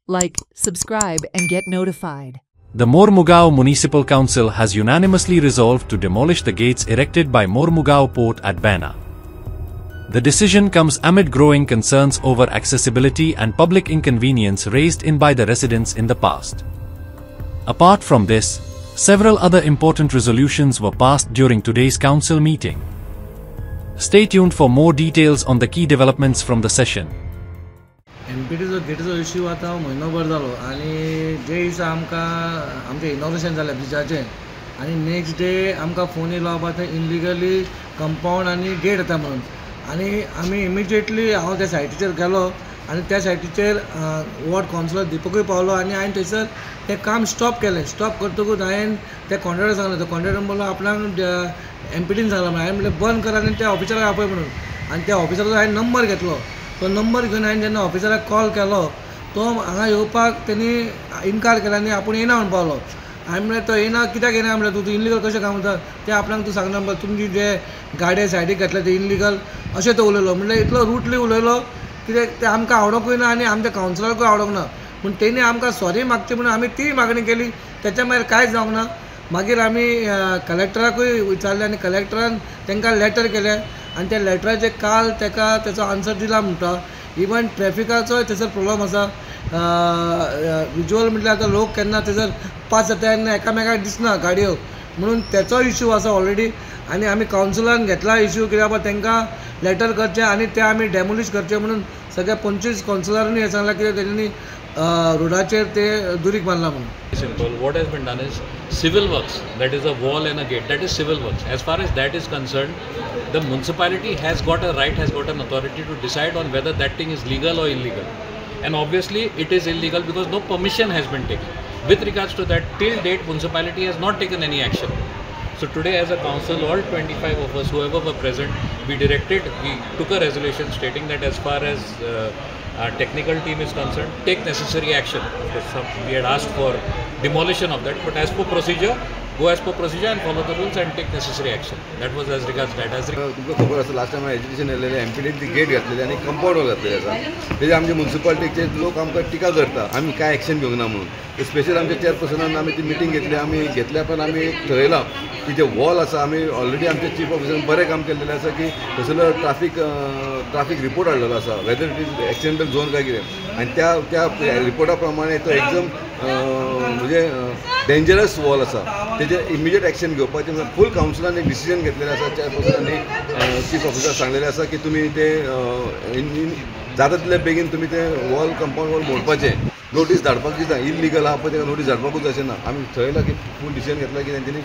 like, subscribe, and get notified. The Mormugao Municipal Council has unanimously resolved to demolish the gates erected by Mormugao Port at Bana. The decision comes amid growing concerns over accessibility and public inconvenience raised by the residents in the past. Apart from this, several other important resolutions were passed during today's council meeting. Stay tuned for more details on the key developments from the session. एमपीटीचो गेटीचो issue आतां म्हयनोभर जालो आनी जे दिसा आमकां आमचें इनॉग्रेशन जालें ब्रिजाचें आनी नेक्स्ट डे आमकां फोन येयलो बाबा थंय इनलिगली कंपाउंड आनी गेट येता म्हणून आनी आमी इमिजिएटली हांव त्या सायटीचेर गेलो आनी त्या सायटीचेर वॉर्ड कावन्सिलर दिपकूय पावलो आनी हांवें थंयसर तें काम स्टॉप केलें. स्टॉप करतकूच हांवें त्या कॉन्ट्रॅक्टर सांगलें, तो कॉन्ट्रॅक्टर म्हणलो आपणाक एमपीटीन सांगलो, हांवें म्हणलें बंद कर आनी त्या ऑफिसराक आपय म्हणून. आनी त्या ऑफिसराचो हांवें नंबर घेतलो. तो नंबर घेवन हांवें जेन्ना ऑफिसराक कॉल केलो तो हांगा येवपाक तेणी इन्कार केलो आनी आपूण येना म्हणून पावलो. हांवें म्हणलें तो येना कित्याक येना म्हणलें तूं इनलिगल कशें काम करता तें आपणाक तूं सांगना म्हणल्यार तुमची जे गाडये सायडीक घातले ते इनलिगल अशें तो उलयलो. म्हणल्यार इतलो रुटली उलयलो कित्याक तें आमकां आवडोंकूय ना आनी आमच्या कावन्सिलराकूय आवडोंक ना. पूण तेणी आमकां सॉरी मागची म्हणून आमी ती मागणी केली. त्याच्या मागीर कांयच जावंक ना. मागीर आमी कलेक्टराकूय विचारलें आनी कलेक्टरान तांकां लॅटर केलें आनी त्या लॅटराचेर काल ताका तेचो आन्सर दिला म्हणटा. इवन ट्रॅफिकाचोय थंयसर प्रॉब्लम आसा. विज्युअल म्हटल्यार आतां लोक केन्ना थंयसर पास जाता तेन्ना एकामेकाक दिसना गाडयो म्हणून तेचो इश्यू आसा ऑलरेडी. आनी आमी कावन्सिलान घेतला इश्यू कित्याक बाबा तांकां लॅटर करचें आनी तें आमी डॅमोलिश करचें म्हणून सगळ्या 25 कावन्सिलरांनी हें सांगलां कित्याक तेणी रोडाचेर ते दुरीग बांदला म्हणून. Simple. What has been done is civil works, that is a wall and a gate, that is civil works. As far as that is concerned, the municipality has got a right, has got an authority to decide on whether that thing is legal or illegal. And obviously it is illegal because no permission has been taken. With regards to that, till date municipality has not taken any action. So today as a council, all 25 of us, whoever were present, we took a resolution stating that as far as our technical team is concerned, take necessary action. We had asked for demolition of that, but as per procedure, go as per procedure and follow the rules and take necessary action. That was as regards that. तुमकां खबर आसा last time education येयलेलें एमपीडीन ती gate घातलेली आनी compound wall घातलेली आसा. तेजे आमचे म्युनिसिपालिटीचे लोक आमकां टिका करता आमी कांय एक्शन घेवंक ना म्हणून. स्पेशल आमच्या चेअरपर्सनान आमी ती मिटींग घेतली. आमी घेतल्या पण आमी ठरयलां की जे वॉल आसा आमी ऑलरेडी आमच्या चीफ ऑफिसरान बरें काम केल्लेलें आसा की थंयसरलो ट्राफीक रिपोर्ट हाडलेलो आसा whether it is accidental zone काय कितें आनी त्या रिपोर्टा प्रमाणे तो एकदम म्हणजे डेंजरस वॉल आसा. तेजेर इमिजिएट एक्शन घेवपाचें फूल कावन्सिलान एक डिसिजन घेतलेलें आसा. चेअरपर्सनांनी चीफ ऑफिसराक सांगलेलें आसा की तुमी ते जाता तितले बेगीन तुमी ते वॉल कंपाउंड वॉल मोडपाचें. नोटीस धाडपाक दिता इल्लिगल आहा पळय ताका नोटीस धाडपाकूच अशें ना. आमी थंयला की फूल डिसिजन घेतला की तेंच्यांनी